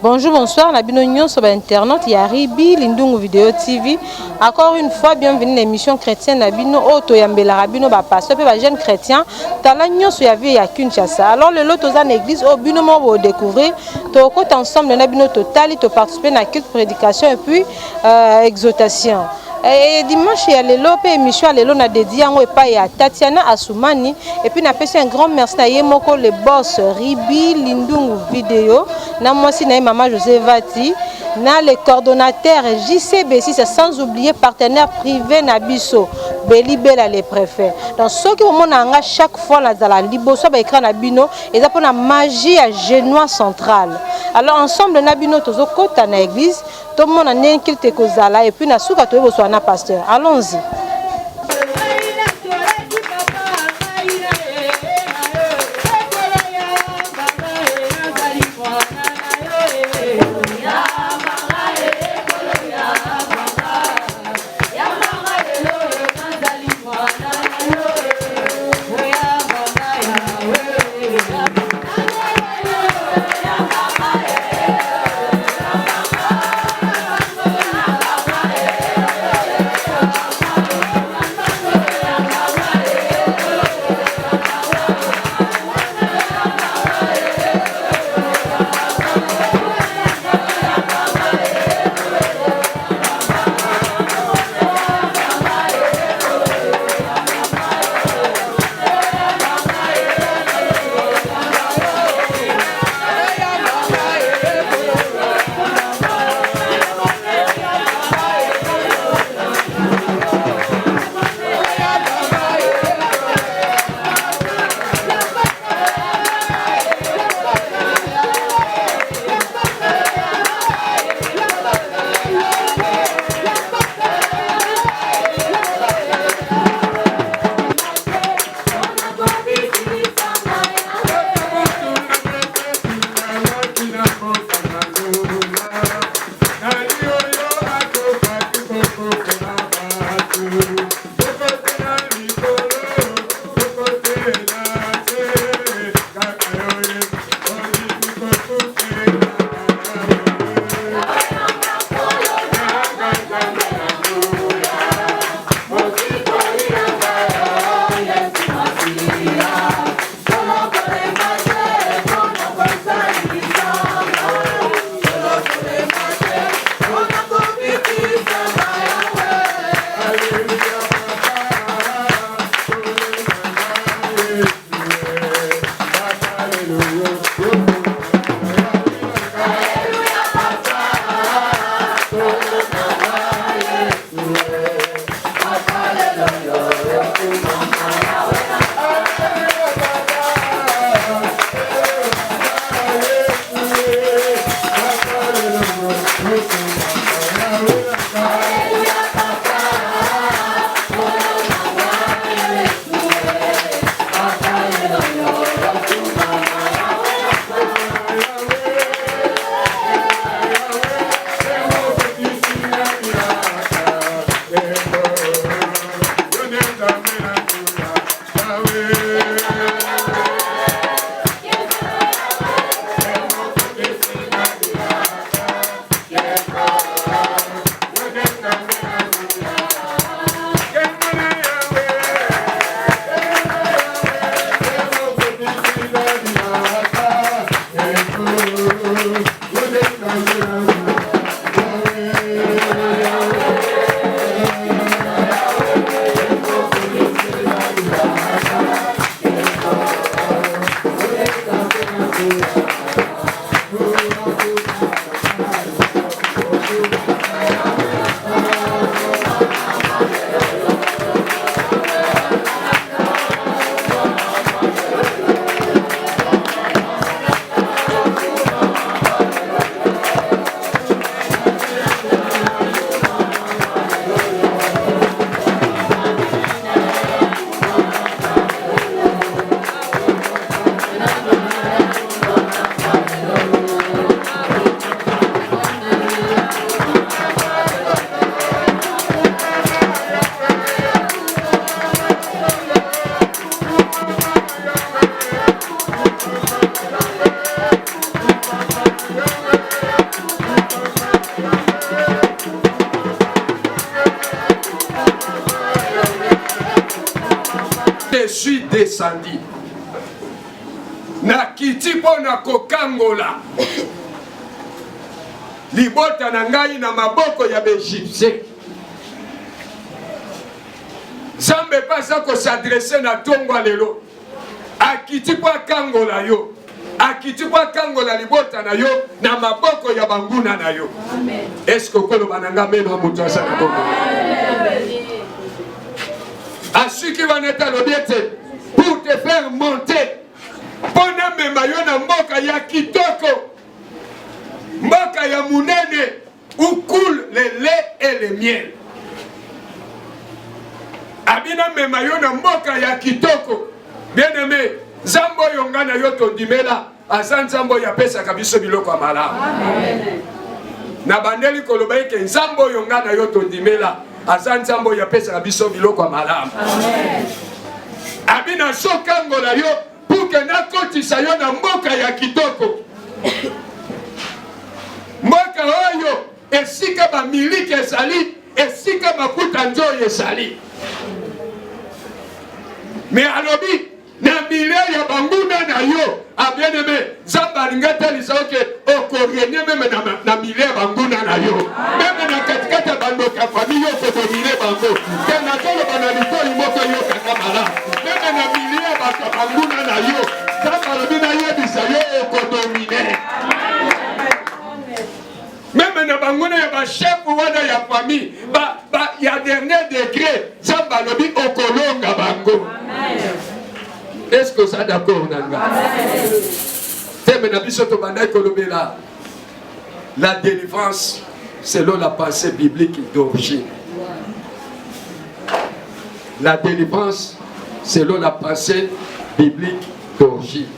Bonjour, bonsoir, Nabino Nyon sur Internet, il y a Ribi, Lindungu Vidéo TV. Encore une fois, bienvenue à l'émission chrétienne Nabino, Oto Yambela Rabino, pasteur, puis jeune chrétien, Talagnon sur Yavi et Kinshasa. Alors, le lot aux en église, au bino vous découvrir, tu côté ensemble, Nabino total, tu participes à la culte prédication et puis exhortation. Et dimanche, il y a les lots, émission, les lots, on a dédié à Tatiana Assoumani. Et puis, on a fait un grand merci à Yemoko, le boss Ribi, Lindungu Vidéo. Na moi aussi, Maman José Vati. Na les coordonnateurs JCB6, sans oublier partenaire privé Nabiso. Belibela les préfets. Donc, ceux qui ont chaque fois la libo, soit écran Nabino, et ça pour la magie à Génois central. Alors, ensemble, Nabino, tous au côté de l'église, tout le monde a un kilte kozala, et puis, na souka, tout le monde soit un pasteur. Allons-y. descendu. Nakiti pona kokangola. Libota na ngai na maboko ya Égyptien. Zambe pasa ko s'adresser na tongwa lelo. Akiti po kangola yo. Akiti po kangola libota na yo na maboko ya banguna na yo. Amen. Est-ce que kolo bananga meno mutu asa na bongo? Asuki waneta lobiete pour te faire monter. Pona mema yo na mboka ya kitoko. Mboka ya munene où coule le lait et le miel. Abina mema yo na mboka ya kitoko. Bien-aimé, Zambo yongana yo tondimela, aza Nzambo ya pesa kabiso biloko malamu. Amen. Na bandeli koloba ke Nzambo yongana yo tondimela, aza Nzambo ya pesa kabiso biloko malamu. Amen. Abina sokangola yo pour que na kotisa yo na mboka ya kitoko. Mboka oyo esika ba miliki ezali, esika mafuta nzoyi ezali. Mais alobi na mile ya banguna na yo a bien aimé Zamba ngata lisoke okorene même na mile ya banguna na yo même na katikata bando ka famille yo ko mile bango tena tolo bana litoli moko yo kakamala même na mile ya banguna na yo Zamba lobi na yebisa yo ko dominer même na banguna ya ba chef wana ya famille ba ya dernier degré Zamba lobi okolonga bango. Amen. Est-ce que ça d'accord nanga? La délivrance selon la pensée biblique d'origine. La délivrance selon la pensée biblique d'origine.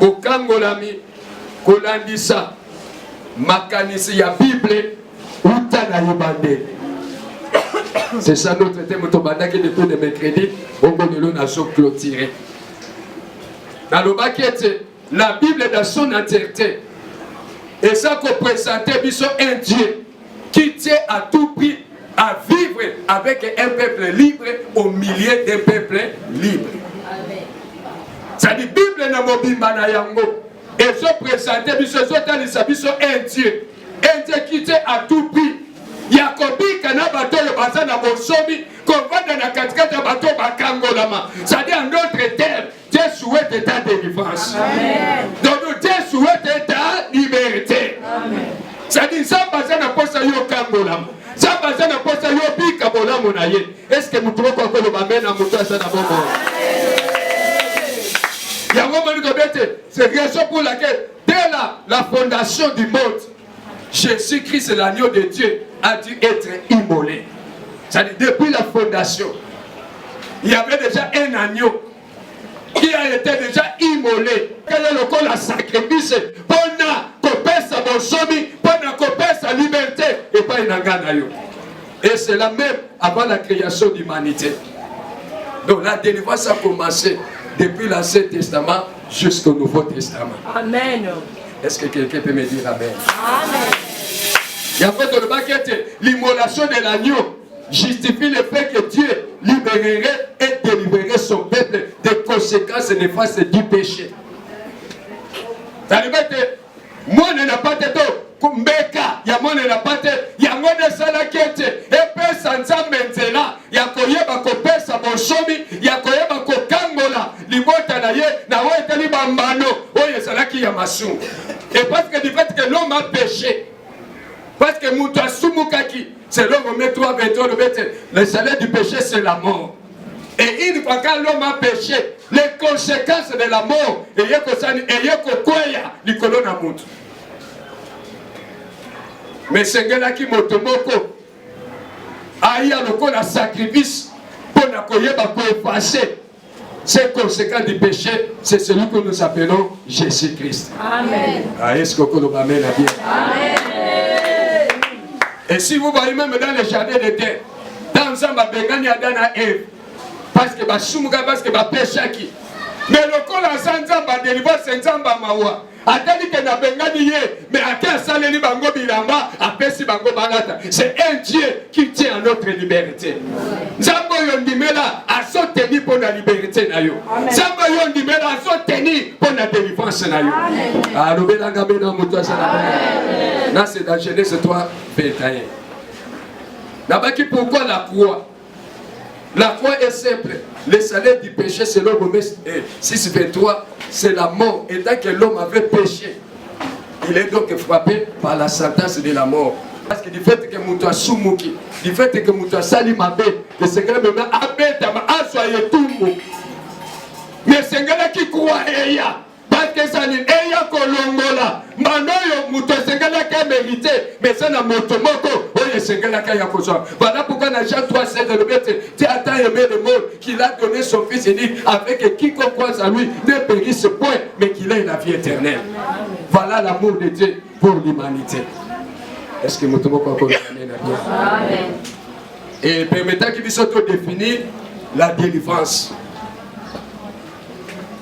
Bokangolami kolandisa makanisi ya Bible utana yobande. C'est ça notre thème qui depuis le mercredi, on va nous clôturer. Dans le baquet, la Bible dans son entièreté, et ça qu'on présentait un Dieu qui tient à tout prix à vivre avec un peuple libre au milieu d'un peuple libre. Ça dit Bible na mobimba na yango, et ça présentait un Dieu qui tient à tout prix. Yakobi kana bato yo baza na bosomi kovanda na katikati ya bato bakangolama. C'est-à-dire en d'autres termes, Dieu souhaite ta délivrance. Amen. Donc Dieu souhaite ta liberté. Amen. C'est-à-dire ça baza na posa yo kangolama. Ça baza na posa yo bika bolamo na ye. Est-ce que mutuko ko lo bamena mutu asa na bongo? Yango mani ko bete, c'est raison pour laquelle dès la fondation du monde Jésus-Christ, l'agneau de Dieu, a dû être immolé. C'est-à-dire, depuis la fondation, il y avait déjà un agneau qui a été déjà immolé. Quel est le corps, la sacrifice? Sa liberté et pas une anganayo. Et c'est là même avant la création de l'humanité. Donc la délivrance a commencé depuis l'Ancien Testament jusqu'au Nouveau Testament. Amen. Est-ce que quelqu'un peut me dire Amen? Amen. Et après, dans le baquet, l'immolation de l'agneau justifie le fait que Dieu libérerait et délivrerait son peuple des conséquences néfastes du péché. Ça veut dire que moi, je n'ai pas de kumbeka ya mone na pate ya ngone sala kete epesa nzambe nzela ya koyeba kopesa bonsomi ya koyeba kokangola libota na ye na weteli bambano oye salaki ya masungu. Et parce que du fait que l'homme a péché, parce que mutu asumukaki, c'est l'homme Romains 3:23 le salaire du péché c'est la mort. Et une fois que l'homme a péché, les conséquences de la mort et yeko kwaya likolo na mutu. Mais c'est un qui motomoko aya lokola sacrifice pour nakoyeba ko effacer ces conséquences du péché, c'est celui que nous appelons Jésus-Christ. Amen. Est-ce que vous m'amènez à bien? Amen. Et si vous voyez même dans le jardin d'Éden, dans Zamba Bengani Adana Eve, parce que basumuka parce que péché qui, mais lokola Zamba délivrance Zamba mawa. Atali que na bengani ye, mais à quel saleli bango bilamba, apesi bango balata. C'est un Dieu qui tient à notre liberté. Nzambo yondimela a soutenu pour la liberté na yo. Zamba yo ndimela azo tenir pour la délivrance na yo. Alobela ngambe na moto asala. Là c'est dans Genèse 3 21. Nabaki pourquoi la croix? La croix est simple. Le salaire du péché selon Romains 6 23, c'est la mort. Et tant que l'homme avait péché, il est donc frappé par la sentence de la mort. Parce que du fait que Moutoua Soumouki, du fait que Moutoua Salimabé, que c'est que maintenant Abetama a soyé tout mou. Mais c'est que qui croit Eya. Parce que ça n'est Eya Kolongola. Manoyo Moutoua Sengala qui a mérité. Mais ça n'a Motomoko. Oye Sengala qui a besoin. Voilà pourquoi dans Jean 3, 16, le maître, tu as tant aimé le monde qu'il a donné son fils unique avec quiconque croit à lui ne périsse point, mais qu'il ait la vie éternelle. Voilà l'amour de Dieu pour l'humanité. Est-ce que nous pouvons encore Amen. Et permettant qu'il puisse définir la délivrance.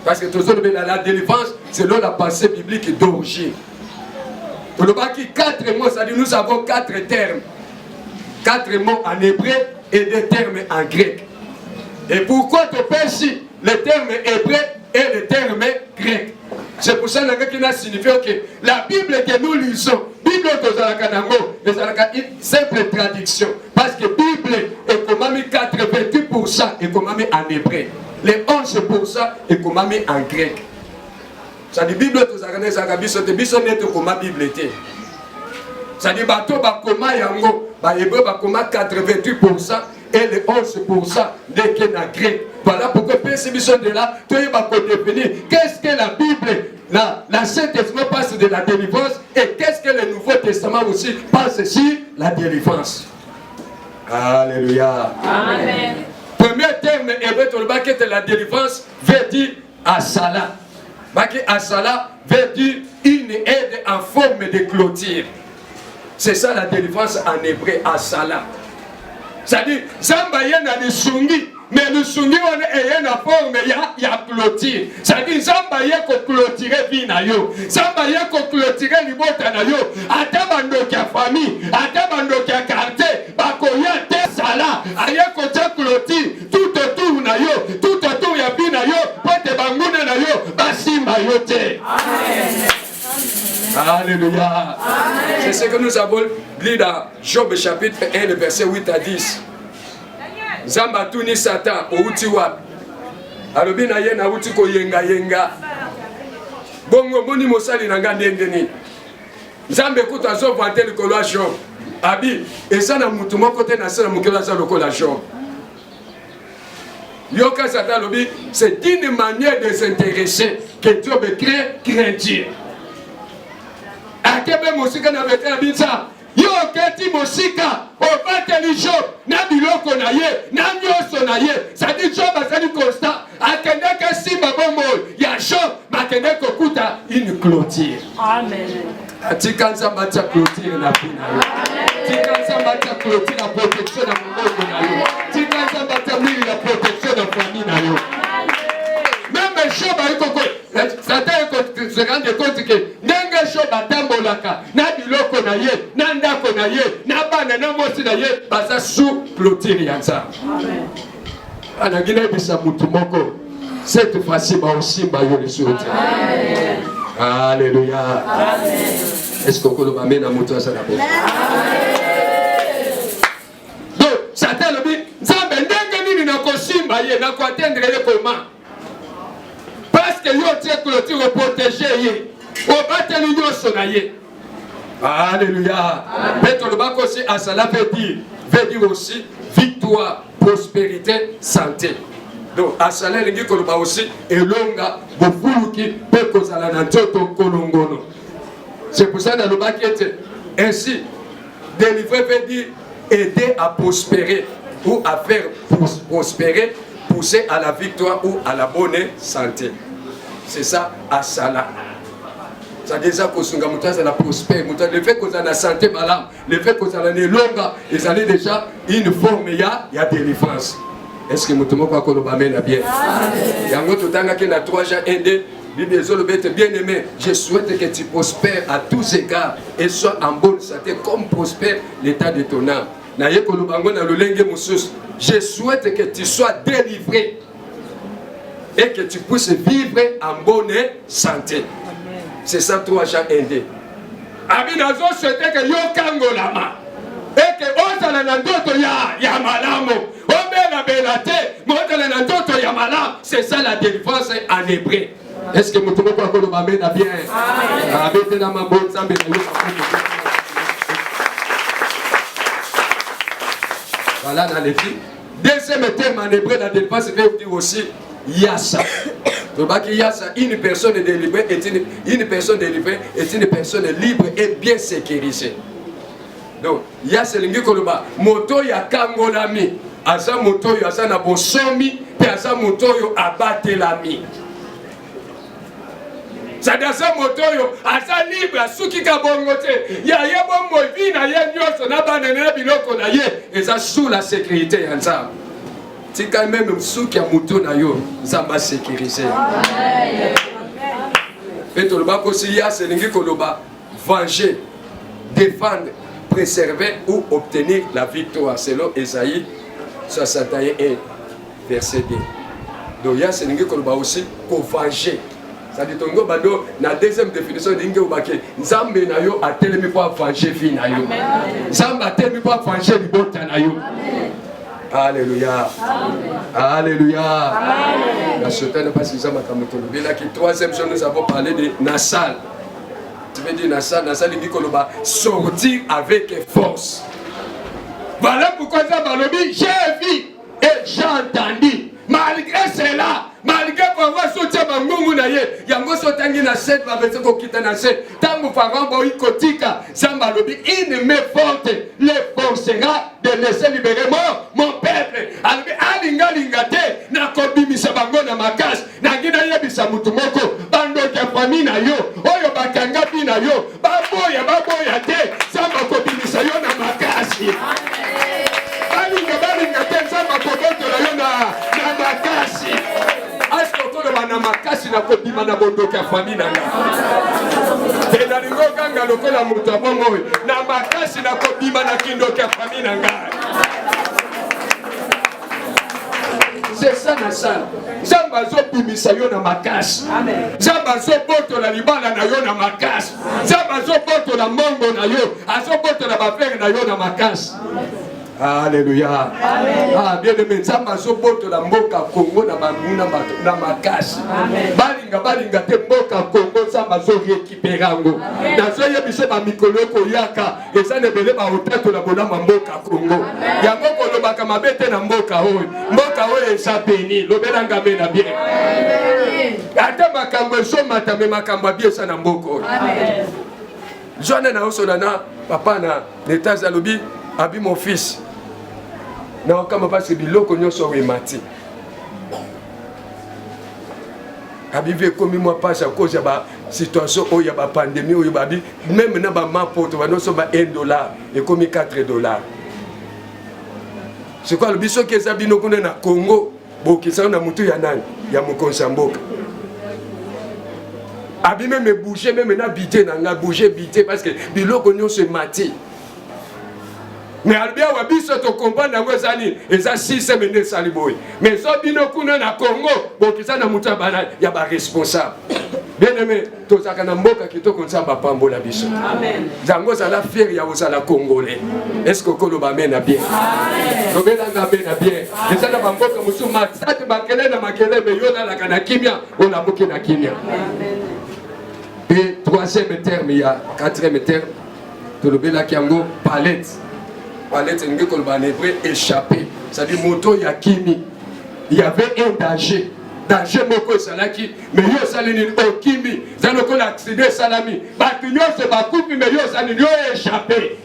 Parce que toujours la délivrance, selon la pensée biblique d'origine. Pour le baki, 4 mots, ça dit nous avons 4 termes. 4 mots en hébreu et 2 termes en grec. Et pourquoi te pêches les termes hébreux et les termes grecs? C'est pour ça que ça signifie que la Bible que nous lisons, Bible que nous avons une simple traduction. Parce que la Bible est comme 88% et comme en hébreu. Les 11% est comme en grec. Ça dit Bible que nous avons comme la Bible était. Ça dit bateau comme yango, hébreu comme 88% et les 11% n'est qu'en grec. Voilà pourquoi perception de là, tu vas définir qu'est-ce que la Bible, l'Ancien Testament passe de la délivrance et qu'est-ce que le Nouveau Testament aussi passe sur la délivrance. Alléluia. Amen. Premier terme hébreu dans le baquet de la délivrance veut dire asala. Baquet asala veut dire une aide en forme de clôture. C'est ça la délivrance en hébreu, asala. C'est-à-dire, Zamba yena le sungi, mais le sungi on est en forme, il y a clôture. C'est-à-dire, Zamba yena clôturer vie na yo, Zamba yena clôturer libota na yo, atabando kia famille, atabando kia quartier, bakoya te sala, aya kocha clôture, tout autour na yo, tout autour ya bi na yo, pote banguna na yo, basimba yo te. Amen. Alléluia. C'est ce que nous avons lu dans Job chapitre 1, le verset 8 à 10. Zamba tuni Satan au utiwa. Alobi na ye na uti ko yenga yenga. Bongo boni mosali na ngande ndeni. Zambe kuta zo vante likolo Job. Abi eza mutu moko te na sala mukela za lokola Job. Yoka Satan alobi, c'est une manière de s'intéresser que Dieu veut créer craintir. Akebe mosika na betela binsa yo keti mosika obateli Job na biloko na ye na nyoso na ye ça dit Job azali constant akendeka simba bombo ya Job makende kokuta une clôture. Amen. Atika nzamba ta clôture na bina yo. Tika nzamba ta clôture na protection na moko na yo. Tika nzamba ta mili na protection na famille na yo. Même Job ayiko Satan se rend compte que nenge Job atambolaka na biloko na ye na ndako na ye na bana na mosi na ye baza sous clôture ya Nzambe. Amen. Anagina bisa mutu moko cette fois-ci ba osimba yo le soute. Amen. Alléluia. Amen. Est-ce que vous m'amène à mutu ça d'abord? Donc Satan le dit Nzambe ndenge nini na kosimba ye na ko atteindre le comment? Parce que yo tie clôture protéger ye. O bateli nyoso na ye. Alléluia. Petro le bako aussi à cela veut dire aussi victoire, prospérité, santé. Donc à cela lingi ko ba aussi elonga bofuluki pe kozala na nzoto kolongono. C'est pour ça dans le baquet ainsi délivrer veut dire aider à prospérer ou à faire prospérer, pousser à la victoire ou à la bonne santé. C'est ça, asala. Ça déjà que mutas la prospère, le fait que ça la santé malade, le fait que ça la longue, ils allaient déjà une forme il y a délivrance. Est-ce que mutumo kwa koloba mena bien? Yango tutanga ki na 3 Jean 1:2, Bible zolobete bien-aimé, je souhaite que tu prospères à tous égards et sois en bonne santé comme prospère l'état de ton âme. Na ye kolobango na lolenge musus, je souhaite que tu sois délivré. et que tu puisses vivre en bonne santé. C'est ça 3 Jean 1:2. Abinazo souhaite que yo kangolama et que ozala na ndoto ya malamu obela belate modala na ndoto ya malamu. C'est ça la délivrance en hébreu. Est-ce que mutumo kwa kolo bamena bien? Abete na mabon sambe na yo. Voilà dans les filles. Deuxième terme en hébreu, la délivrance, veut dire aussi Yassa. Yassa, une personne délivrée est une personne délivrée est une personne libre et bien sécurisée. Donc, Yassa lingi koloba moto ya kangolami, asa moto yo asa na bonsomi, pe asa moto yo abatelami. Sadasa motoyo asa libre asuki kabongote ya yebo movi na ye nyoso na banene biloko na ye eza sous la sécurité ya nzambe. Tika même suki ya moto na yo nzamba sécuriser. Et to loba kosi ya selingi koloba venger, défendre, préserver ou obtenir la victoire selon Ésaïe 61 verset 2. Donc ya selingi koloba aussi pour venger. Ça dit tongo bado na deuxième définition dingue obake nzambe na yo atelemi pour venger vie na yo. Nzambe atelemi pour venger libota na yo. Alléluia. Alléluia. Amen. La sotane pas si nzambe kamotolo. Bien qui troisième jour nous avons parlé de Nassal. Tu veux dire Nassal dit koloba sortir avec force. Voilà pourquoi ça balobi j'ai vu et j'ai entendu. Malgré cela, malgré qu'on va sortir bangungu na ye, yango sotangi na set va vese ko kita na set. Tangu pharaon bo ikotika, samba lobi une main forte les forcera de laisser libérer mon peuple. Albi alinga lingate na kobimisa bango na makasi, na ngina yebisa mutu moko, bando ke famille na yo, oyo bakanga bi na yo, baboya te, samba kobimisa yo na makasi. Makasi. Est-ce que na makasi na kobima na bondoka famille na nga? Et na lingo ganga lokola mutu abongo na makasi na kobima na kindoka famille na nga. C'est ça na sala. Zamba zo bimisa yo na makasi. Zamba zo boto la libala na yo na makasi. Zamba zo boto la mongo na yo. Azo boto la bafere na yo na makasi. Alléluia. Ah, bien aimé, nzamba zoboto la mboka Congo na bamuna na makasi. Balinga te mboka Congo nzamba zo récupérer ngo. Na zo yebise ba mikolo ko yaka, eza nebele ba otato la bolama mboka Congo. Yango ko lobaka mabete na mboka oyo. Mboka oyo eza béni, lobela ngame na bien. Ata makambo somata me makambo bien sa na mboka oyo. Amen. Joana na osona na papa na l'état zalobi abi mon fils. Non, comme parce que biloko nyonso remati. Abive comme moi passe à cause de la situation où il y a la pandémie où il y a même na ba mapoto ba no so ba $1 et comme $4. C'est quoi le biso qui est abino kuna na Congo bokisa na mutu ya nani ya mukonsa mboka. Abi même bouger même na bité na nga bouger bité parce que biloko nyonso mati. Mais albia wabiso to comprendre na wezani eza 6 semaines saliboy. Mais so bino kuna na Congo bokisa na mutu bana ya ba responsable. Bien aimé, to zaka na mboka kitoko nzamba pambola biso. Amen. Zango za la fière ya osala congolais. Est-ce que kolo ba mena bien? Amen. To bela nga mena bien. Eza na mboka musuma sate bakele na makele me yona la kana kimia, ona moki na kimia. Amen. Et troisième terme, il y a quatrième terme. To le bela kiango palette. Palette ngi ko ba hébreu échappé. C'est-à-dire moto ya kimi. Il y avait un danger. Danger moko salaki mais yo salini okimi zalo ko l'accident salami batu nyonso bakupi mais yo salini yo échappé.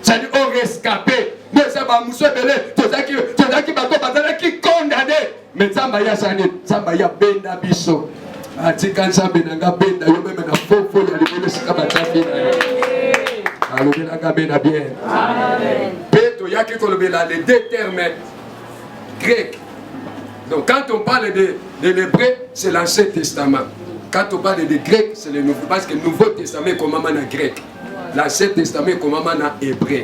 C'est-à-dire on rescapé. Mais ça va muso belé tozaki bako bazalaki condamné. Mais nzamba ya sani nzamba ya benda biso. Atika nzambe nanga benda yo même na fofo ya libele sika batambi na yo. Alobela ngabena bien. Amen. Peto yaki kolobela les deux termes grecs. Donc quand on parle de l'hébreu, c'est l'Ancien Testament. Quand on parle de grec, c'est le Nouveau. Parce que le Nouveau Testament est comme un grec. L'Ancien Testament est comme un hébreu.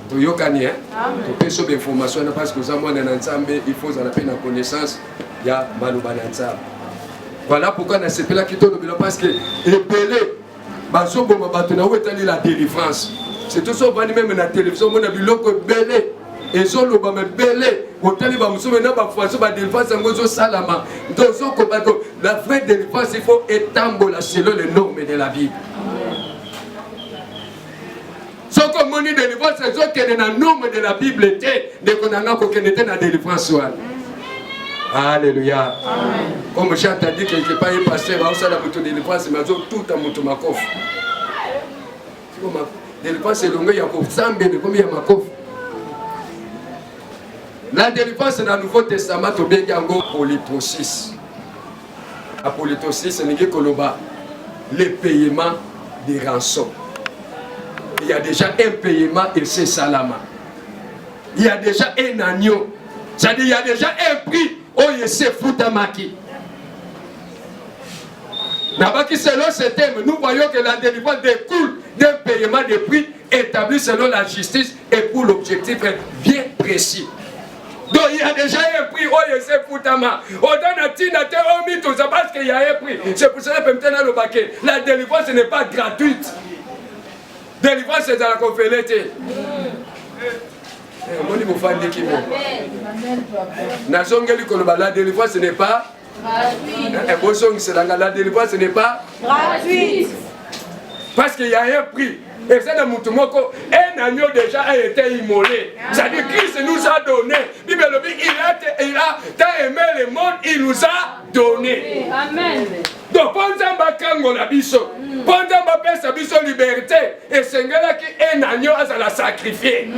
Tu as une information parce que il faut avoir la connaissance ya maloba na nzambe. Voilà pourquoi na sepela kitolo bilo parce que ebele bazoboma bato na wetali la délivrance. C'est tout ça on va même na télévision mona biloko belé ezoloba me belé otali ba muso na ba faso ba délivrance ngozo salama. Donc la vraie délivrance il faut étambola selon les normes de la Bible. Ce que mon délivrance c'est ce que dans norme de la Bible était de konanga ko kenete na délivrance wana. Alléluia. Amen. Comme j'ai entendu quelque part, il passait à la moto de délivrance, mais tout à moto makof. Délivrance, c'est longue, il y a pour 100 mais comme il y a makof. La délivrance dans le Nouveau Testament, au bien yango polytosis. La polytosis, c'est le paiement des rançons. Il y a déjà un paiement et c'est salama. Il y a déjà un agneau. C'est-à-dire il y a déjà un prix. Oh, il s'est foutu à Maki. Selon ce thème, nous voyons que la délivrance découle d'un paiement de prix établi selon la justice et pour l'objectif bien précis. Donc il y a déjà un prix. Oh, il s'est foutu à Maki. Parce qu'il y a un prix. C'est pour cela que la délivrance n'est pas gratuite. La délivrance c'est dans la conférence. La délivrance ce n'est pas gratuite. La délivrance ce n'est pas gratuite. Parce qu'il y a un prix. Et ça, un agneau déjà a été immolé. C'est-à-dire que Christ nous a donné. Il a tant aimé le monde, il nous a donné. Amen. Donc, pendant que la biso, pendant que la biso liberté, et c'est un agneau à la sacrifier.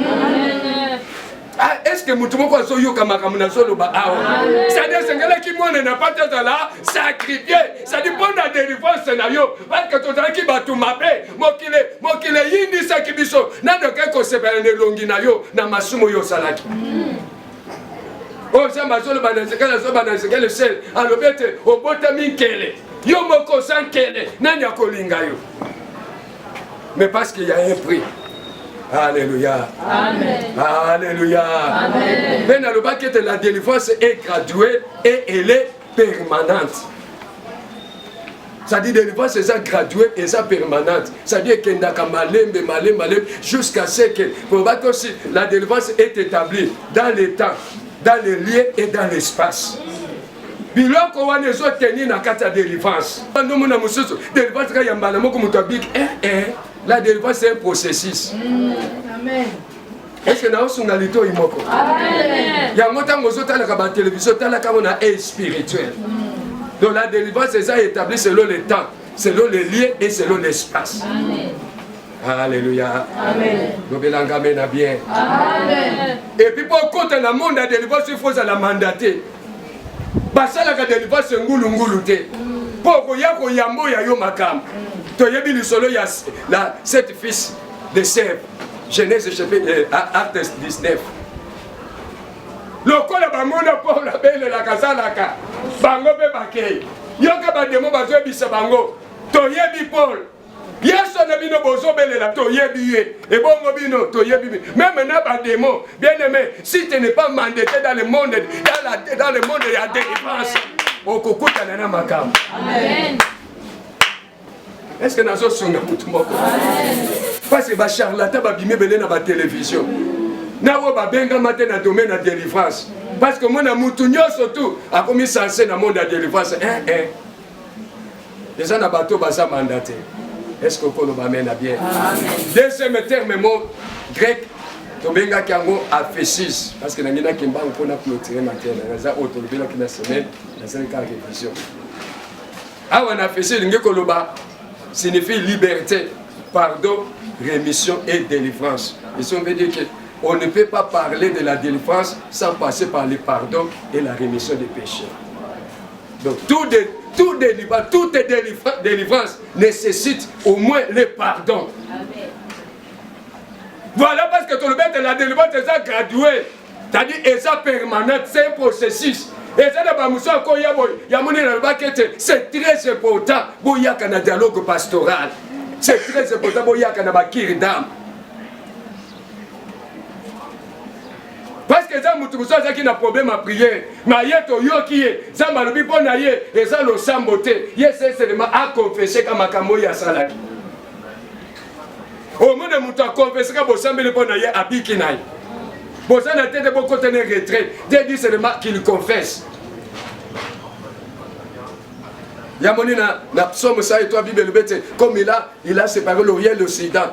Est-ce que Moutoumoko a soyo Kamakamuna Solo Baao? C'est-à-dire que moi n'a pas été là, sacrifié. C'est-à-dire que la délivrance scénario, parce que tout le monde qui va tout m'appeler, moi qui l'ai yindi sakibiso, n'a de quelque chose de longinayo, n'a ma sumo yo salaki. Oh, ça m'a solo banazeka le sel, à l'obété, au botamin kele, yo moko san kele, n'a n'y a kolingayo. Mais parce qu'il y a un prix. Alléluia. Amen. Alléluia. Amen. Mais dans le bas que la délivrance est graduelle et elle est permanente. Ça dit délivrance c'est ça graduelle et ça permanente. Ça dit que malem jusqu'à ce que pour que aussi la délivrance est établie dans le temps, dans les lieux et dans l'espace. Biloko wana zo tenir na kata délivrance. Ndo mona mususu délivrance ka yambala moko mutabik la délivrance c'est un processus. Amen. Est-ce que nous sommes dans le temps imoko? Amen. Il y a longtemps que nous sommes dans la télévision, dans la vie spirituelle. Donc la délivrance c'est ça établi selon le temps, selon les lieux et selon l'espace. Amen. Alléluia. Amen. Nous belangame bien. Amen. Et puis pour compter le monde de la délivrance, il faut la mandater. Basala ka délivrance ngulu ngulu te. Poko yako yambo ya yo makam. To yebi li solo ya la sept fils de Sèvres. Genèse chapitre acte 19. Lokola bamona pour la belle la kazalaka. Bango be bakei. Yoka ba demo bazo bisa bango. To yebi Paul. Yeso na bino bozo belela to yebi ye. Et bongo bino to yebi. Même na ba démo, bien aimé, si tu n'es pas mandaté dans le monde dans le monde de la délivrance, okukuta na makam. Amen. Est-ce que nazo songa mutu moko? Parce que ba charlatan ba bimé belé na ba télévision. Na wo ba benga matin na domaine de délivrance. Parce que moi na mutu nyoso tout a commis censé na monde de délivrance. Les gens na bateau ba sa mandaté. Est-ce que vous m'amène à bien? Deuxième terme, mot grec, Tobenga Kango a fait 6. Parce que nous avons clôturé ma terre. Nous avons autorisé la semaine, nous avons une révision. Ah, on a fait 6, signifie liberté, pardon, rémission et délivrance. Et si on veut dire qu'on ne peut pas parler de la délivrance sans passer par le pardon et la rémission des péchés. Donc, toute délivrance nécessite au moins le pardon. Amen. Voilà parce que tout le monde de la délivrance est ça gradué. C'est-à-dire que ça permanent, c'est un processus. Et ça c'est très important pour y avoir un dialogue pastoral. C'est très important pour y avoir un bakir d'âme. Parce que ça mutu kusoza qui n'a problème à prier. Mais yeto yo qui est ça malubi pour naie et ça le samboté. Yes c'est seulement à confesser comme makambo ya salaki. Au moins mutu a confessé que bosambele pour naie abiki naie. Bosa na tête de beaucoup tenir retrait. Dieu dit seulement qu'il confesse. Yamoni na psaume ça et toi Bible comme il a séparé l'Orient et l'Occident.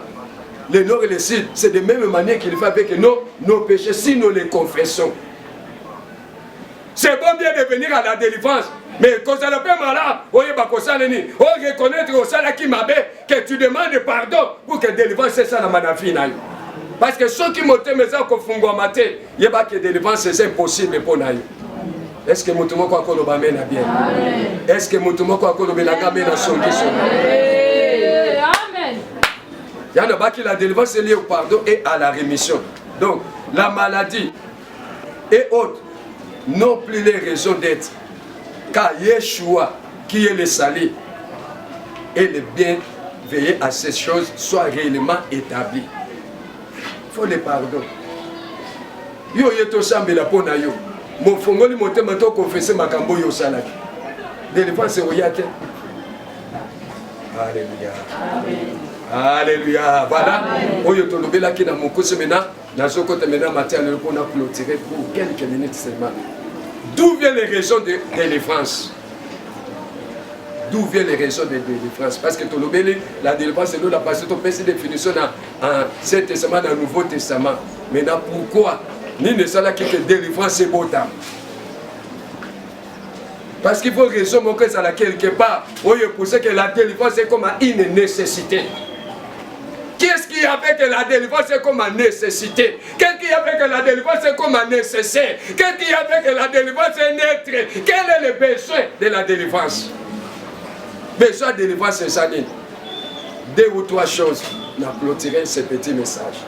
Le nord et le sud, c'est de même manière qu'il fait avec nos péchés si nous les confessons. C'est bon bien de venir à la délivrance, mais quand ça ne peut pas malade, on reconnaître au salaire qui m'a que tu demandes pardon pour que la délivrance c'est ça la manafine. Parce que ceux qui m'ont mis ça qu'on fonde en matin, il y a pas que la délivrance c'est impossible pour nous. Est-ce que mutumo kwa kolo bamena bien? Est-ce que mutumo kwa kolo belaga mena songi songi? Amen. Il y en a pas qui la délivrance est liée au pardon et à la rémission. Donc la maladie et autres n'ont plus les raisons d'être. Car Yeshua qui est le salut et le bien veiller à ces choses soient réellement établies. Il faut le pardon. Yo yeto sambela pona yo. Mon fongoli monte maintenant confesser ma cambo yo salaki. Délivrance c'est oyate. Alléluia. Amen. Alléluia. Voilà. Oyo to lobela ki na mokoso maintenant, na sokote maintenant matin pour na clôturer pour quelques minutes seulement. D'où viennent les raisons de délivrance? D'où viennent les raisons de délivrance? Parce que Tolobele, la délivrance, c'est nous la passé, on peut se définition dans l'Ancien Testament, dans le Nouveau Testament. Maintenant, pourquoi? Ni ne sait que délivrance, c'est beau temps. Parce qu'il faut raison que ça là quelque part. Oui, pour ça que la délivrance, c'est comme une nécessité. Qu'est-ce qui a fait que la délivrance c'est comme une nécessité? Qu'est-ce qui a fait que la délivrance c'est comme un nécessaire? Qu'est-ce qui a fait que la délivrance est naître? Quel est le besoin de la délivrance? Besoin de délivrance c'est ça. Deux ou trois choses. On a clôturé ce petit message.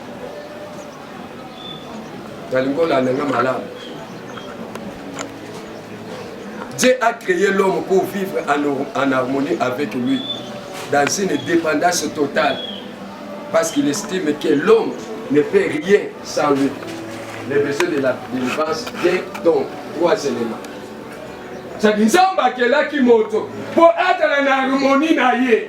Dieu a créé l'homme pour vivre en harmonie avec lui, dans une dépendance totale. Parce qu'il estime que l'homme ne fait rien sans lui. Les besoins de la délivrance viennent donc trois éléments. C'est-à-dire Zamba qui est là qui monte pour être en harmonie naïe.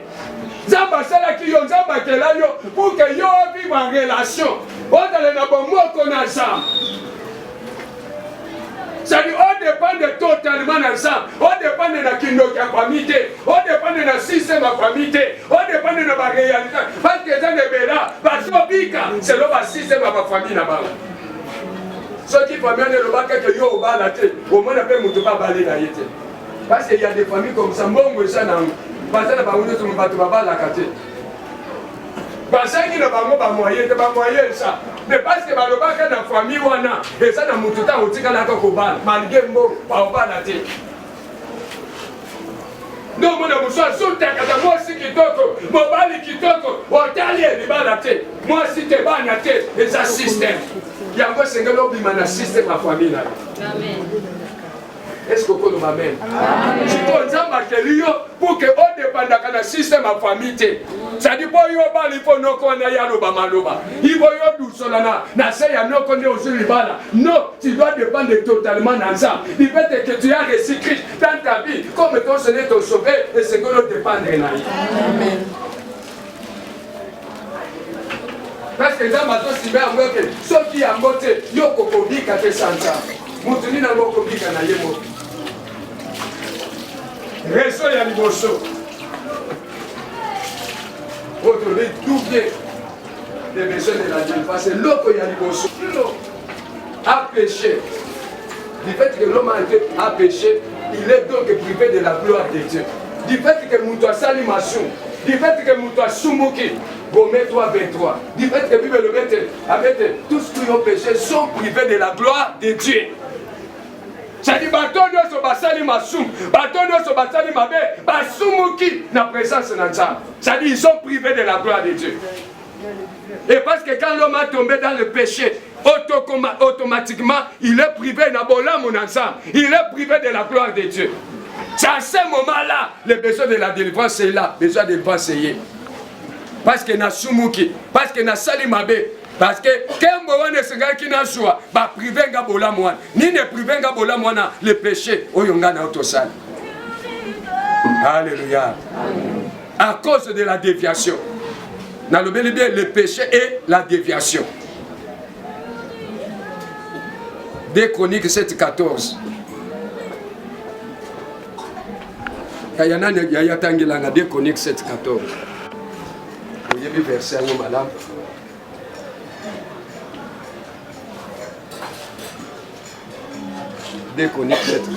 Zamba c'est là qui est Zamba qui est là pour que yo vive en relation. On a le bon mot qu'on a ça. C'est-à-dire on dépend de totalement ensemble. On dépend de la famille, on dépend de la système de famille, on dépend de la réalité. Parce que ça ne là, parce que c'est le système de la famille là-bas. Ceux qui famillent le bac que yo ba la tête, au moins après mutu pas balé la yete. Parce qu'il y a des familles comme ça, mbongo ça na parce que na bango to mbatu ba la kate. Parce que na bango ba moyen ça. Mais parce que le bac na famille wana et ça na mutu ta otika la ko bal, malgré mbo ba la tête. Non mon amour soit sauté kata moi si kitoko, mobali kitoko, otali ni ba la tête. Moi si te ba na tête, et ça système. Il y a un système à famille. Amen. Est-ce que vous pouvez m'amener? Pour que on dépende d'un système à famille. Ça dit pas il faut nous connaître il faut nous solana na saya no connaître aussi les balles. Non, tu dois dépendre totalement ensemble. Il faut que tu as reçu Christ dans ta vie comme ton Seigneur t'a sauvé et c'est que nous dépendre. Amen. Parce que dans ma tête, si bien que ceux qui ont voté, ils ont copié quand ils sont là. Moutini n'a pas copié quand ils sont là. Réseau y a du bosso. Aujourd'hui, tout vient des besoins de la délivrance. C'est l'eau qu'il y a du bosso. A péché. Du fait que l'homme a péché, il est donc privé de la gloire de Dieu. Du fait que Moutoua Salimasou, du fait que Moutoua Soumouki, Gomé 3:23. Du fait que la Bible le met avec tous ceux qui ont péché sont privés de la gloire de Dieu. C'est-à-dire que les basali masum, les basali mabe, basumuki na présence de Nansa. C'est-à-dire ils sont privés de la gloire de Dieu. Et parce que quand l'homme a tombé dans le péché, automatiquement, il est privé il est privé de la gloire de Dieu. C'est à ce moment-là, le besoin de la délivrance est là, besoin de délivrance est là. Parce que na sumuki, parce que na salimabe, Parce que quand on est qui n'a choix, bah privé ngabola moi, ni ne privé ngabola moi le péché au yongana autosal. Alléluia. À cause de la déviation. Dans le bien le péché et la déviation. 2 Chroniques 7:14. Il y en a qui ont 2 Chroniques 7:14. Vous avez vu verset où madame? Des Chroniques 7:14.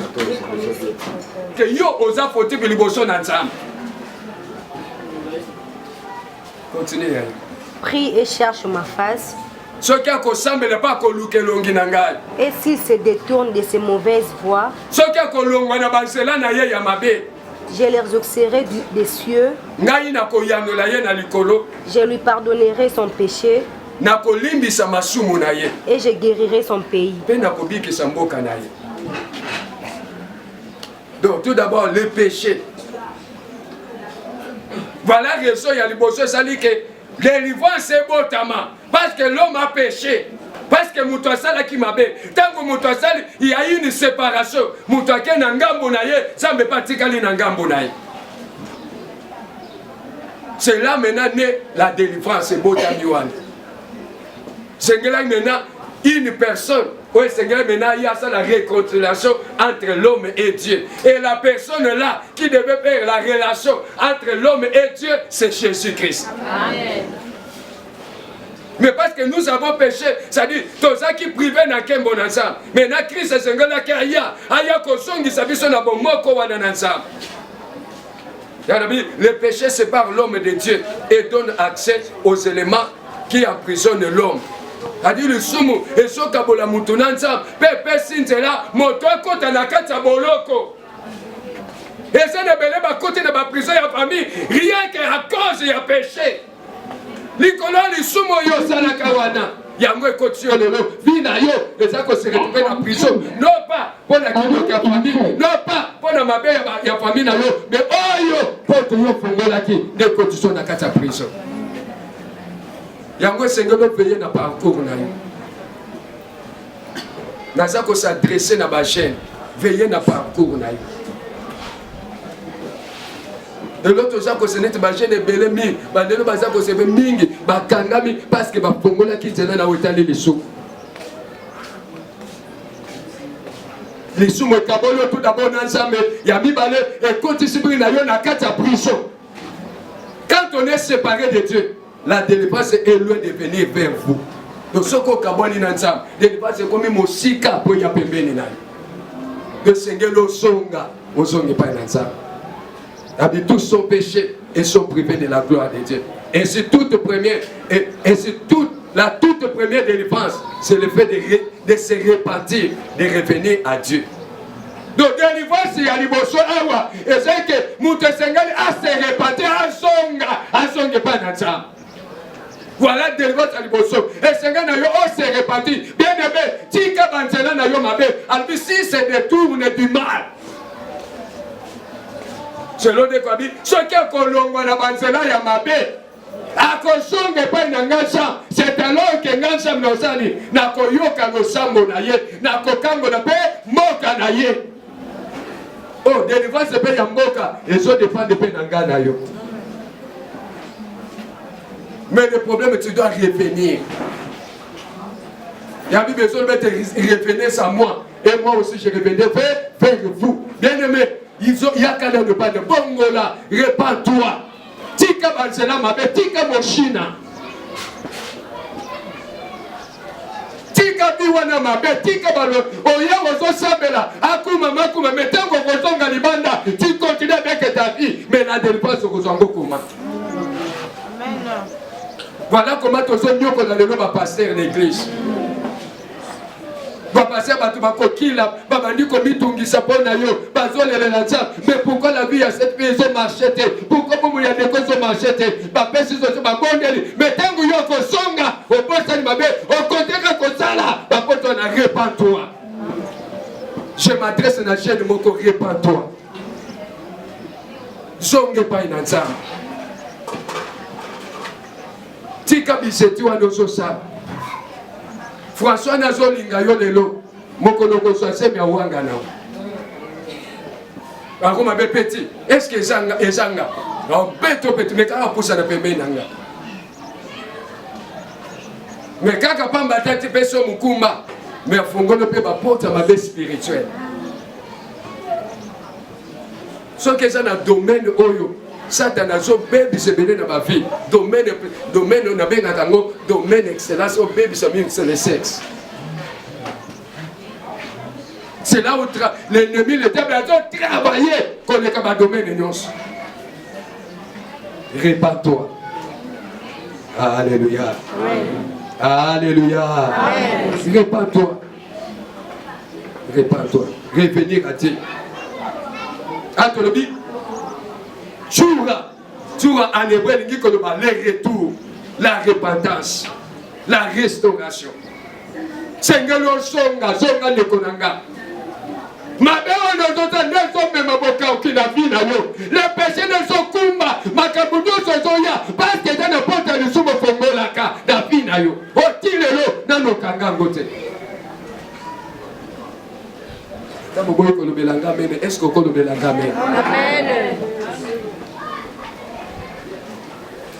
Que yo osa foti biliboso na nzambe. Continuez. Prie et cherche ma face. Ce qui a ressemble pas à luke longi nangai. Et s'il se détourne de ses mauvaises voies, ce qui a kolongwa na bansela na ye ya mabe. Je les exaucerai des cieux. Ngai na koyandola ye na likolo. Je lui pardonnerai son péché. Na kolimbisa masumu na ye. Et je guérirai son pays. Pe na kobikisa mboka na ye. Donc tout d'abord le péché. Voilà la raison il y a liboso sali que délivrance c'est botama parce que l'homme a péché. Parce que Moutouassala qui m'a bé, tant que Moutouassala, il y a eu une séparation. Moutouaké Nangambo naye, ça ne peut pas tikali Nangambo naye. C'est là maintenant né la délivrance, c'est Botamiwan. C'est là maintenant une personne. Oui, c'est là maintenant il y a ça la réconciliation entre l'homme et Dieu. Et la personne là qui devait faire la relation entre l'homme et Dieu, c'est Jésus-Christ. Amen. Mais parce que nous avons péché, c'est-à-dire, tous ceux qui privaient dans Kembo ensemble. Mais dans Christ, c'est ce que aya kosongi sabiso na bomoko wana ensemble. Le péché sépare l'homme de Dieu et donne accès aux éléments qui emprisonnent l'homme. C'est-à-dire le sumu et so kabola mutuna ensemble, pepe sintela moto kota na kata boloko. Et ça ne belé ba côté de ma prison ya famille, rien qu'à cause du péché. Likolo lisumo yo salaka wana yango ekoti yo lelo vina yo eza ko se retrouver na prison non pas pour la kiloka ya famille non pas pour la mabe ya famille na yo mais oyo poto yo fongola ki de condition na kati ya prison yango sengelo veiller na parcours na yo naza ko s'adresser na ba chaîne veiller na parcours na yo. De l'autre côté, c'est net bagé de belemi, bandelo baza ko sebe mingi, bakangami parce que ba fongola ki tena na wetali lisu. Lisu mo kabolo tout d'abord ensemble, ya mibale et continue na yo na kati ya prison. Quand on est séparé de Dieu, la délivrance est loin de venir vers vous. Donc ce qu'on kaboli ensemble, délivrance c'est comme mosika po ya pembeni na. De sengelo songa, ozongi pa ensemble. Tous sont péchés et sont privés de la gloire de Dieu. Et c'est la toute première délivrance, c'est le fait de se repentir, de revenir à Dieu. Donc délivrance, il y a l'imotion awa. Et c'est que Moutesengani a se repentir à songa pas dans ça. Voilà délivrance à l'imotion. Et Sengani a se repentir. Bien aimé, tika banzela na yo mabe. Alors si c'est détourne du mal. Selon des Kwabi, ce qui est kolongwa na banzela ya mabe, akosonge pa na ngansa, c'est alors que ngansa mnosani, na koyoka no sambo na ye, na kokango na pe, moka na ye. Oh, délivrance pe ya moka, et so dépend de pe na ngana yo. Mais le problème, tu dois revenir. Il y a besoin de revenir à moi, et moi aussi je revenais vers vous. Bien aimé. Il y a qu'à ne pas de bongola, répands-toi. Tika banzela mabe, tika moshina. Tika biwana mabe, tika balo. Oya ozo sabela, akuma makuma, metango kozonga libanda. Tu continues avec ta vie, mais la délivrance kozongo kuma. Amen. Voilà comment tu as nyoko dans le nom de pasteur l'église. Mais pourquoi la vie à cette maison marchette? Pourquoi vous y a des causes marchette? Mais tant que vous avez songa, au poste de ma belle, au côté de la répands-toi. Je m'adresse à la chaîne de mon corps, répands-toi. Zonge pas une ensemble. Tika biseti wa nozo sa. François Nazolinga yo lelo mokolo ko soise mi awanga na ako mabe petit est-ce que ezanga non beto petit mais kaka pousa na pembe nanga mais kaka pamba tati peso mukumba mais fongono pe ba porte mabe spirituel ce que ça na domaine oyo Satan a zo baby se bene na ba vie domaine na benga kango domaine excellence au baby se c'est le sexe. C'est là où l'ennemi, le diable a travaillé pour les domaines de répare-toi. Alléluia. Alléluia. Répare-toi. Répare-toi. Revenir à Dieu. Antolobi. Choura en hébreu, il dit que le retour, la repentance, la restauration. Sengelo songa, songa le konanga. Mabe onozoza nezo mema boka okina vina yo. Le péché nezo kumba makabudo sozoya parce que dans n'importe le sumo fongolaka da vina yo. Otilelo nano kangango te. Tamo boy ko lobelanga mene est-ce que ko lobelanga mene? Amen.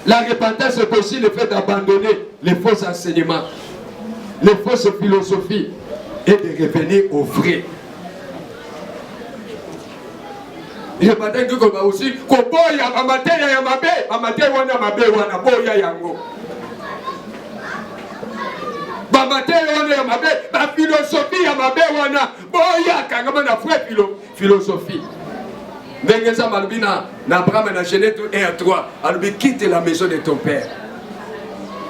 La repentance c'est aussi le fait d'abandonner les faux enseignements, les fausses philosophies et de revenir au vrai. Je m'attends que comme aussi, qu'on boya, amateur ya mabe, amateur wana mabe wana boya yango. Amateur wana ya mabe, la philosophie ya mabe wana boya kangama na vraie philosophie. Ndengeza malbina na Abraham na Genèse 1:3, albi quitte la maison de ton père.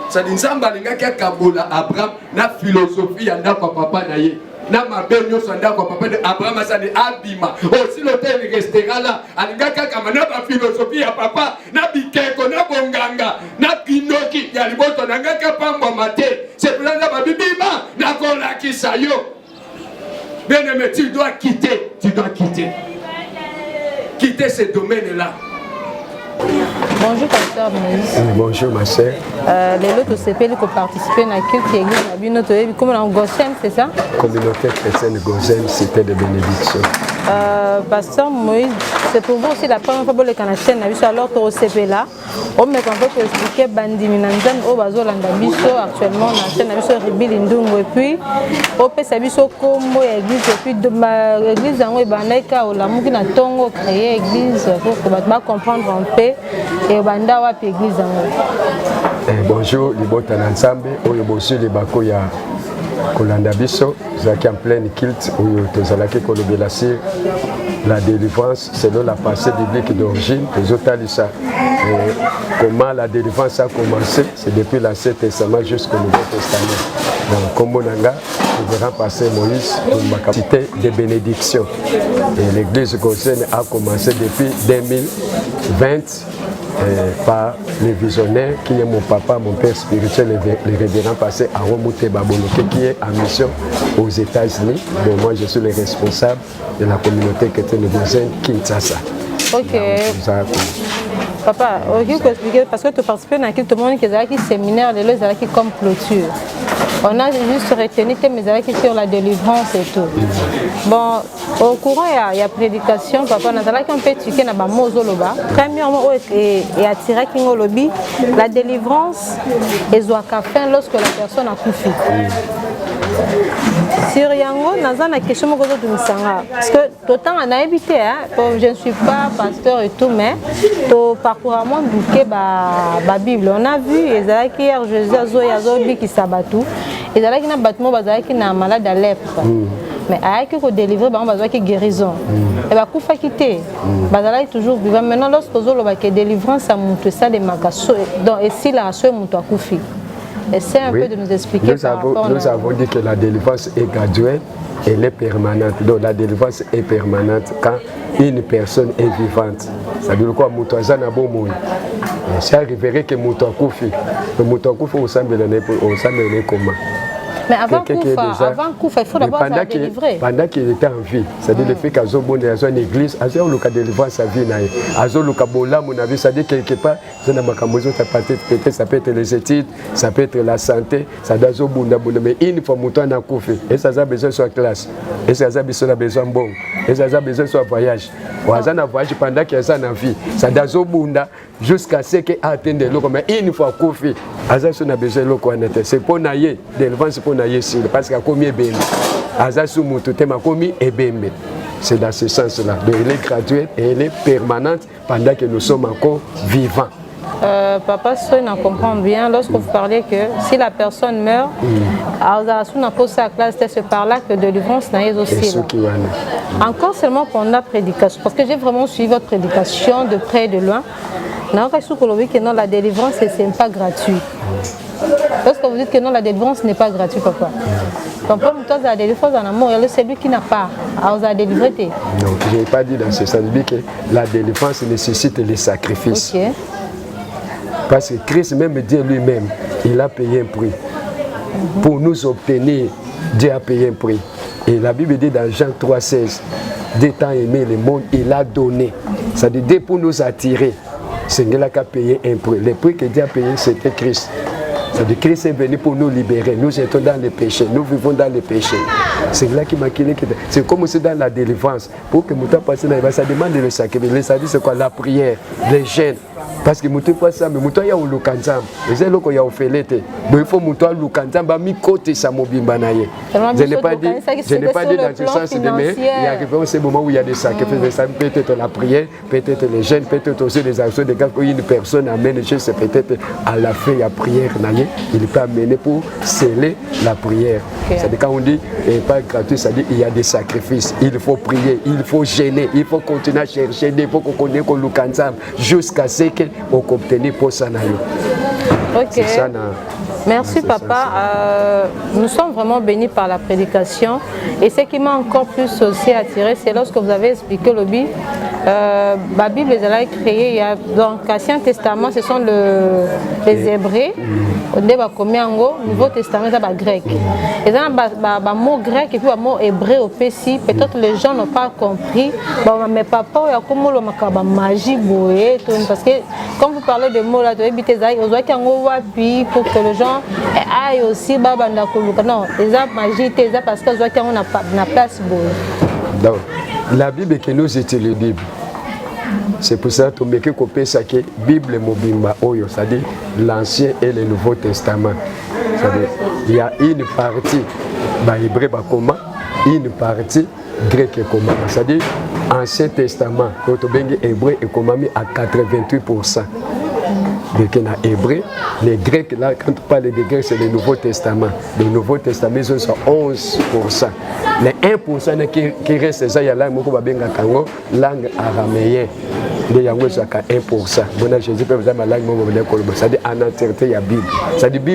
Ça dit nzamba linga kia kabola Abraham na philosophie ya ndako papa na ye. Na mabenyo sanda kwa papa de Abraham asani abima aussi l'hôtel restera là alingaka kama na ba philosophie ya papa na bikeko na bonganga na pinoki ya liboto na ngaka pamba mate c'est pour ça ba bibima na kola kisayo bien aimé tu dois quitter ce domaine là. Bonjour pasteur Moïse. Bonjour ma sœur. Les autres CP qui participer à la culte église, comme dans Gossem, c'est ça? Communauté chrétienne Gossem, c'était de bénédiction. Pasteur Moïse, c'est pour vous aussi la première fois que vous avez chaîne, alors que au CP là, on me comprend pour expliquer Bandi Minanzan au Bazo Landabiso actuellement la chaîne Abiso Ribi Lindungo et puis au Pesabiso Combo église et puis de l'église en Webanaika ou la Moukina Tongo créer église pour que comprendre un peu et Banda Wap église en bonjour, les bottes en ensemble, au Yobosu, les Bako ya Kolanda Biso, Zaki en pleine culte, où Tozalaki Kolobelasi, la délivrance selon la pensée biblique d'origine, les autres ça. Comment la délivrance a commencé, c'est depuis l'Ancien Testament jusqu'au Nouveau Testament. Donc, comme Monanga, le grand pasteur Moïse, une capacité de bénédiction. Et l'église Gossem a commencé depuis 2020. Par le visionnaire qui est mon papa, mon père spirituel, le révérend passé à Romoute Baboloke qui est en mission aux États-Unis. Donc moi je suis le responsable de la communauté chrétienne de Gossem Kinshasa. Ok. Papa, ok, vous expliquer parce que tu participes à tout le monde qui est qui séminaire, les lois qui comme clôture. On a juste retenu mais qui sur la délivrance et tout. Bon, au courant il y a prédication, papa, on a un peu tué na ba mozoloba. Premièrement, et attirer qui lobby, la délivrance est à fin lorsque la personne a couffé. Sur Yango, nous avons une question parce que tout le temps on a habité, je ne suis pas pasteur et tout, mais tout parcours à moi la Bible. On a vu que hier Jésus a dit qu'il s'abattu. Et là, il y a un bâtiment qui est malade à lèpre. Mais avec le délivrer, on va qui guérison. Et va couper quitter. Bazala est toujours vivant. Maintenant, lorsque vous avez délivrance, ça monte ça des magasins. Donc, et si la race monte à couper. Essaye un peu de nous expliquer. Nous avons dit que la délivrance est graduelle, elle est permanente. Donc la délivrance est permanente quand une personne est vivante. Ça veut dire quoi? Moutouazan a bon mot. Ça arriverait que Moutouakoufi, le Moutouakoufi au Sambelane comment? Mais avant Koufa, il faut d'abord se délivrer. Pendant qu'il était en vie, c'est-à-dire le fait qu'Azo Bonde, Azo une église, Azo Luka délivrer sa vie, Azo Luka Bola, mon avis, c'est-à-dire quelque part, peut-être ça peut être les études, ça peut être la santé, ça doit Azo Bonda, mais une fois mouton a Koufi, et ça a besoin de sa classe, et ça a besoin de bon, et ça a besoin de son voyage. Ou Azo a voyage pendant qu'il est en vie, ça doit Azo Bonda jusqu'à ce qu'il atteigne le loco, mais une fois Koufi, Azo a besoin de loco en été. C'est pour naïe, délivrance pour naïe, parce qu'il y a combien de c'est dans ce sens-là. Elle est gratuite et elle est permanente pendant que nous sommes encore vivants. Papa Soy en comprend bien lorsque vous parlez que si la personne meurt, on a posé la classe, c'est par là que de délivrance n'est aussi là. Encore seulement pendant la prédication, parce que j'ai vraiment suivi votre prédication de près et de loin. Non, la délivrance, ce n'est pas gratuit. Lorsque vous dites que non, la délivrance n'est pas gratuite, papa. Comme la délivrance en amour, c'est lui qui n'a pas à délivrer. Non, je n'ai pas dit dans ce sens que la délivrance nécessite les sacrifices. Okay. Parce que Christ, même Dieu lui-même, il a payé un prix. Pour nous obtenir, Dieu a payé un prix. Et la Bible dit dans Jean 3,16, d'étant aimé le monde, il a donné. C'est-à-dire, pour nous attirer, c'est Dieu qui a payé un prix. Le prix que Dieu a payé, c'était Christ. C'est-à-dire Christ est venu pour nous libérer. Nous étions dans le péché. Nous vivons dans le péché. C'est là qui m'a quitté. C'est comme aussi dans la délivrance. Pour que Mouta passe dans ça demande le sacrifice. Le sacrifice, c'est quoi? La prière, les jeûnes. Parce que Mouta passe ça, mais Mouta y a eu le kanzam. Et c'est là qu'il y a eu felete. Donc il faut Mouta le kanzam, bah mi côté ça mobimba naïe. Je n'ai pas dit dans ce sens de mais il y a arrivé ces moments où il y a des sacrifices. Peut-être la prière, peut-être les jeûnes, peut-être aussi les actions de gars. Quand une personne amène, c'est peut-être à la fin il y a prière naïe. Il peut amener pour sceller la prière. Okay. C'est-à-dire quand on dit pas gratuit, ça dit il y a des sacrifices. Il faut prier, il faut gêner, il faut continuer à chercher, il faut qu'on connaisse qu'on loue ensemble jusqu'à ce qu'on obtienne pour ça. Ok. Merci papa. Nous sommes vraiment bénis par la prédication. Et ce qui m'a encore plus aussi attiré, c'est lorsque vous avez expliqué le Bible. La Bible elle a créé dans l'Ancien Testament, ce sont les Hébreux. Le Nouveau Testament, c'est le grec. Et dans le mot grec et puis le mot hébreu au PC, peut-être les gens n'ont pas compris. Mais papa, il y a comme la magie parce que quand vous parlez de mots là, pour que les gens aillent aussi non, les magie, parce que on a place. Donc, la Bible que nous étudions, la Bible. C'est pour ça que nous avons la Bible Mobimba Oyo, c'est-à-dire l'Ancien et le Nouveau Testament. C'est-à-dire il y a une partie hébreu, une partie grec, c'est-à-dire Ancien Testament, hébreu est à 88%. Hébreu, les Grecs, là, quand on parle des Grecs, c'est le Nouveau Testament. Le Nouveau Testament, ils sont 11%. Les 1% qui restent, il y a la langue araméenne. Il y a 1%. Jésus peut vous langue, c'est-à-dire en entièreté, il y a la Bible. C'est-à-dire la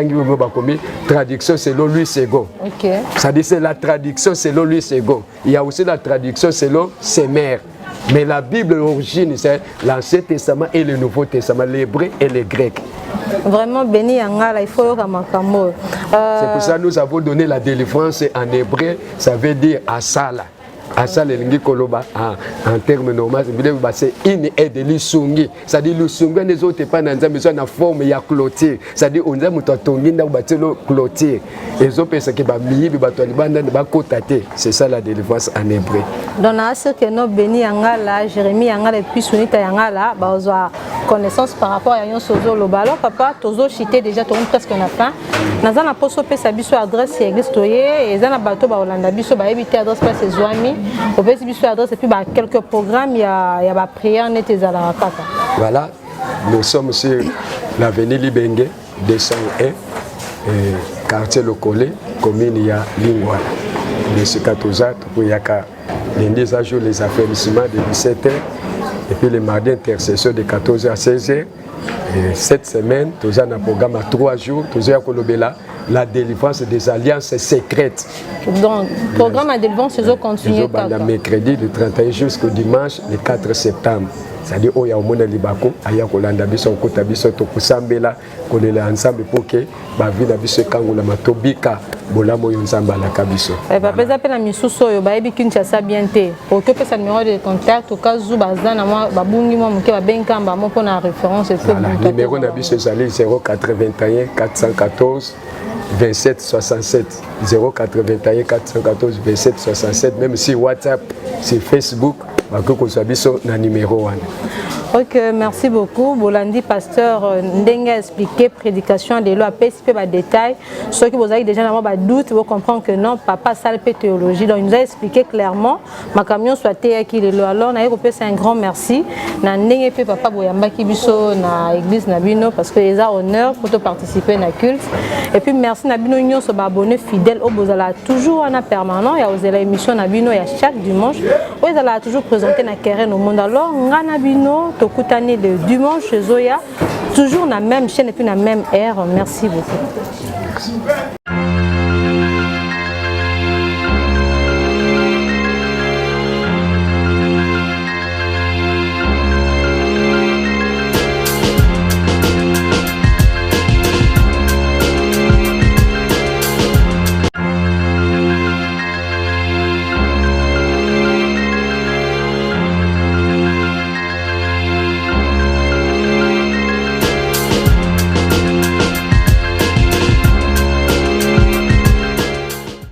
Bible, traduction selon lui second. C'est-à-dire c'est la traduction selon lui second. Il y a aussi la traduction selon ses mères. Mais la Bible, l'origine, c'est l'Ancien Testament et le Nouveau Testament, l'hébreu et le grec. Vraiment béni Angala, il faut Ramakamo. C'est pour ça que nous avons donné la délivrance en hébreu, ça veut dire Asala. Asala en termes normaux, c'est une aide de l'Isungi. C'est-à-dire l'Isungi n'est pas dans une forme de clôture. C'est-à-dire qu'on a une clôture. Et les autres personnes qui c'est ça la délivrance en hébreu. Donc, ce que nous béni Angala, Jérémie Angala et puis Sunita Angala, connaissance par rapport à Yon Sozo Loba. Alors, papa, Tozo Chité déjà, tout le monde presque en a fin. Nous avons un poste sur sa adresse église et nous avons un bateau à Hollande, biso ba éviter adresse place ses amis. Au fait, biso adresse et puis quelques programmes, il y a la prière net et la kaka. Voilà, nous sommes sur l'avenue Libenge 201, quartier Lokole, commune ya Lingwa. De ce 14 il y a lundi à jour les affaiblissements de 17h et puis le mardi intercession de 14h à 16h. Et cette semaine, nous avons un programme à 3 jours, nous avons la délivrance des alliances secrètes. Donc, le programme de délivrance, c'est continue. Le mercredi, le 31 jusqu'au dimanche, le 4 septembre. c'est-à-dire oya omona libako aya kolanda biso okota biso tokusambela kolela ensemble pour que ba vie na biso kangola matobika bolamo yo nzamba la kabiso papa eza pe na misusu oyo bayebi Kinshasa bien te okope sa numéro de contact au cas où bazana moi babungi moi muke babenkamba mo pona référence et tout numéro na biso ezali 081 414 27 67 081 414 27 67 même si WhatsApp c'est Facebook bakoko sabiso na numéro 1. Ok, merci beaucoup. Bolandi pasteur Ndenge a expliqué prédication de l'eau à PSP par détail. Ceux qui vous avez déjà un doute, vous comprenez que non, papa salle théologie. Donc il nous a expliqué clairement ma camion soit qui est là. Alors on a c'est un grand merci. Na Ndenge pe papa boyamba ki biso na église Nabino parce que les a honneur pour participer na culte. Et puis merci Nabino Union so ba abonné fidèle au bozala toujours en permanent. Il y a aux émissions Nabino il y a chaque dimanche. Où ils allaient toujours présenter na Keren au monde. Alors Nabino Tokutane le dimanche chez Zoya, toujours la même chaîne et puis la même ère. Merci beaucoup. Merci.